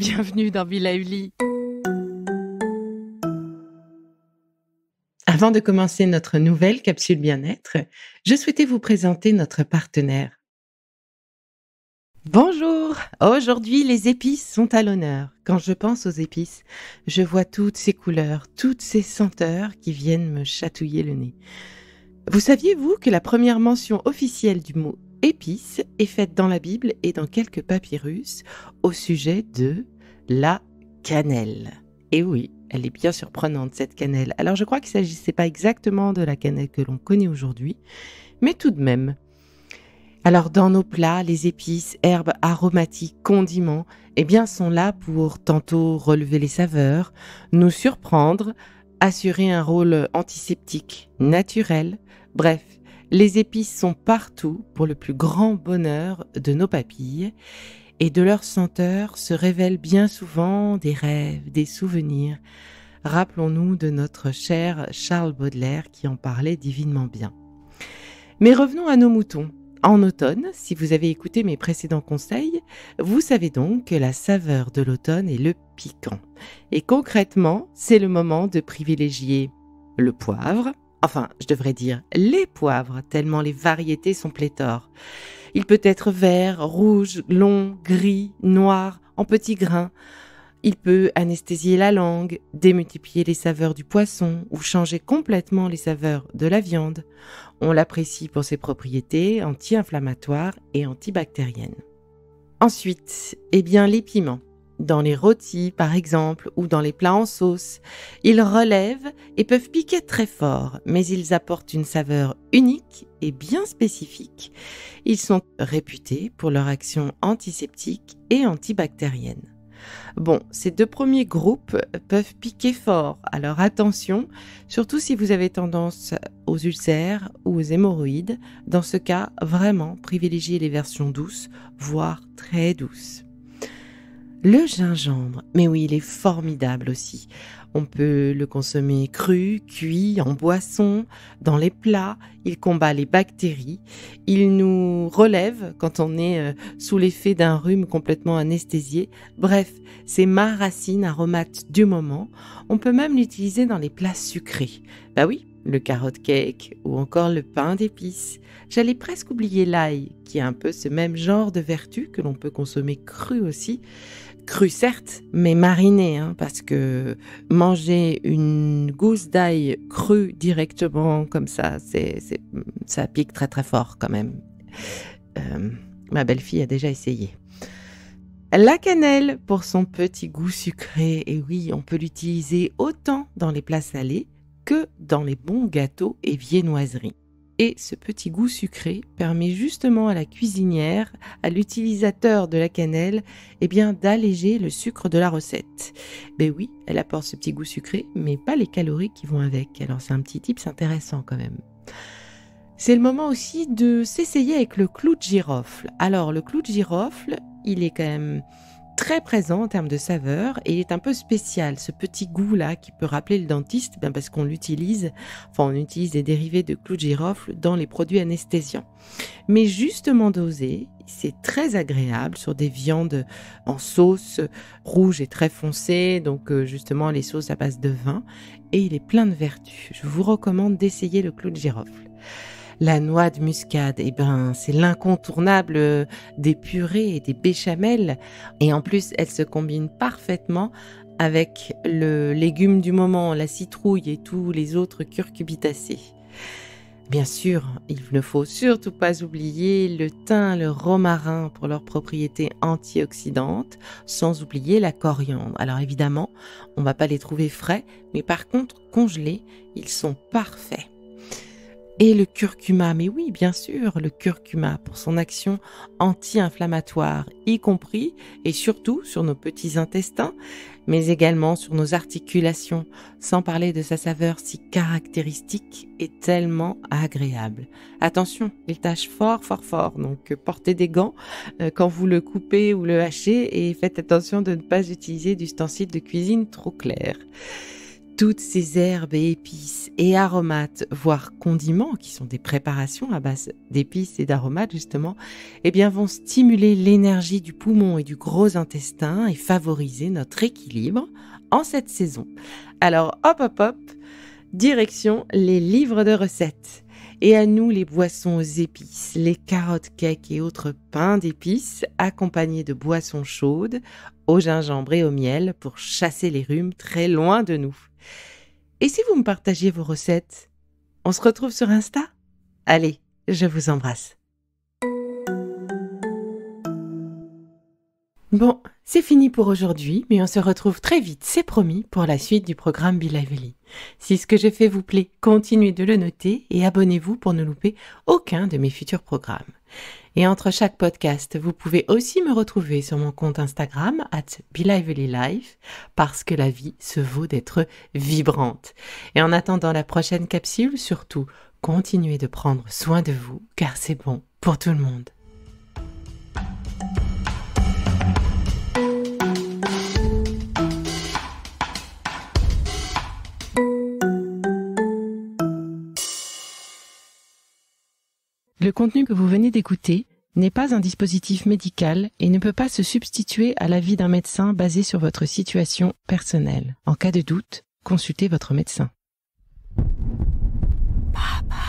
bienvenue dans Villa Uli. Avant de commencer notre nouvelle capsule bien-être, je souhaitais vous présenter notre partenaire. Bonjour! Aujourd'hui, les épices sont à l'honneur. Quand je pense aux épices, je vois toutes ces couleurs, toutes ces senteurs qui viennent me chatouiller le nez. Vous saviez-vous que la première mention officielle du mot épice est faite dans la Bible et dans quelques papyrus au sujet de la cannelle? Et oui, elle est bien surprenante cette cannelle. Alors je crois qu'il ne s'agissait pas exactement de la cannelle que l'on connaît aujourd'hui, mais tout de même. Alors dans nos plats, les épices, herbes aromatiques, condiments, sont là pour tantôt relever les saveurs, nous surprendre, assurer un rôle antiseptique naturel. Bref, les épices sont partout pour le plus grand bonheur de nos papilles et de leur senteur se révèlent bien souvent des rêves, des souvenirs. Rappelons-nous de notre cher Charles Baudelaire qui en parlait divinement bien. Mais revenons à nos moutons. En automne, si vous avez écouté mes précédents conseils, vous savez donc que la saveur de l'automne est le piquant. Et concrètement, c'est le moment de privilégier le poivre, enfin, je devrais dire les poivres, tellement les variétés sont pléthores. Il peut être vert, rouge, long, gris, noir, en petits grains. Il peut anesthésier la langue, démultiplier les saveurs du poisson ou changer complètement les saveurs de la viande. On l'apprécie pour ses propriétés anti-inflammatoires et antibactériennes. Ensuite, les piments. Dans les rôtis, par exemple, ou dans les plats en sauce, ils relèvent et peuvent piquer très fort, mais ils apportent une saveur unique et bien spécifique. Ils sont réputés pour leur action antiseptique et antibactérienne. Bon, ces deux premiers groupes peuvent piquer fort, alors attention, surtout si vous avez tendance aux ulcères ou aux hémorroïdes. Dans ce cas, vraiment, privilégiez les versions douces, voire très douces. Le gingembre, mais oui, il est formidable aussi. On peut le consommer cru, cuit, en boisson, dans les plats. Il combat les bactéries. Il nous relève quand on est sous l'effet d'un rhume complètement anesthésié. Bref, c'est ma racine aromate du moment. On peut même l'utiliser dans les plats sucrés. Bah oui, le carrot cake ou encore le pain d'épices. J'allais presque oublier l'ail, qui a un peu ce même genre de vertu que l'on peut consommer cru aussi. Cru certes, mais mariné, parce que manger une gousse d'ail crue directement comme ça, ça pique très très fort quand même. Ma belle-fille a déjà essayé. La cannelle pour son petit goût sucré, et oui, on peut l'utiliser autant dans les plats salés que dans les bons gâteaux et viennoiseries. Et ce petit goût sucré permet justement à la cuisinière, à l'utilisateur de la cannelle, d'alléger le sucre de la recette. Ben oui, elle apporte ce petit goût sucré, mais pas les calories qui vont avec. Alors c'est un petit tips intéressant quand même. C'est le moment aussi de s'essayer avec le clou de girofle. Alors le clou de girofle, il est quand même très présent en termes de saveur et il est un peu spécial, ce petit goût-là qui peut rappeler le dentiste parce qu'on utilise des dérivés de clou de girofle dans les produits anesthésiants. Mais justement dosé, c'est très agréable sur des viandes en sauce rouge et très foncée, donc justement les sauces à base de vin, et il est plein de vertus. Je vous recommande d'essayer le clou de girofle. La noix de muscade, c'est l'incontournable des purées et des béchamels. Et en plus, elle se combine parfaitement avec le légume du moment, la citrouille et tous les autres curcubitacées. Bien sûr, il ne faut surtout pas oublier le thym, le romarin pour leurs propriétés antioxydantes, sans oublier la coriandre. Alors évidemment, on ne va pas les trouver frais, mais par contre, congelés, ils sont parfaits. Et le curcuma, mais oui, bien sûr, le curcuma pour son action anti-inflammatoire, y compris et surtout sur nos petits intestins, mais également sur nos articulations, sans parler de sa saveur si caractéristique et tellement agréable. Attention, il tâche fort, donc portez des gants quand vous le coupez ou le hachez et faites attention de ne pas utiliser d'ustensiles de cuisine trop clairs. Toutes ces herbes et épices et aromates, voire condiments, qui sont des préparations à base d'épices et d'aromates justement, eh bien vont stimuler l'énergie du poumon et du gros intestin et favoriser notre équilibre en cette saison. Alors hop, direction les livres de recettes. Et à nous les boissons aux épices, les carottes cakes et autres pains d'épices, accompagnés de boissons chaudes, au gingembre et au miel pour chasser les rhumes très loin de nous. Et si vous me partagiez vos recettes, on se retrouve sur Insta ? Allez, je vous embrasse. Bon, c'est fini pour aujourd'hui, mais on se retrouve très vite, c'est promis, pour la suite du programme Be Lively. Si ce que je fais vous plaît, continuez de le noter et abonnez-vous pour ne louper aucun de mes futurs programmes. Et entre chaque podcast, vous pouvez aussi me retrouver sur mon compte Instagram @BeLivelyLife parce que la vie se vaut d'être vibrante. Et en attendant la prochaine capsule, surtout, continuez de prendre soin de vous car c'est bon pour tout le monde. Le contenu que vous venez d'écouter n'est pas un dispositif médical et ne peut pas se substituer à l'avis d'un médecin basé sur votre situation personnelle. En cas de doute, consultez votre médecin. Papa.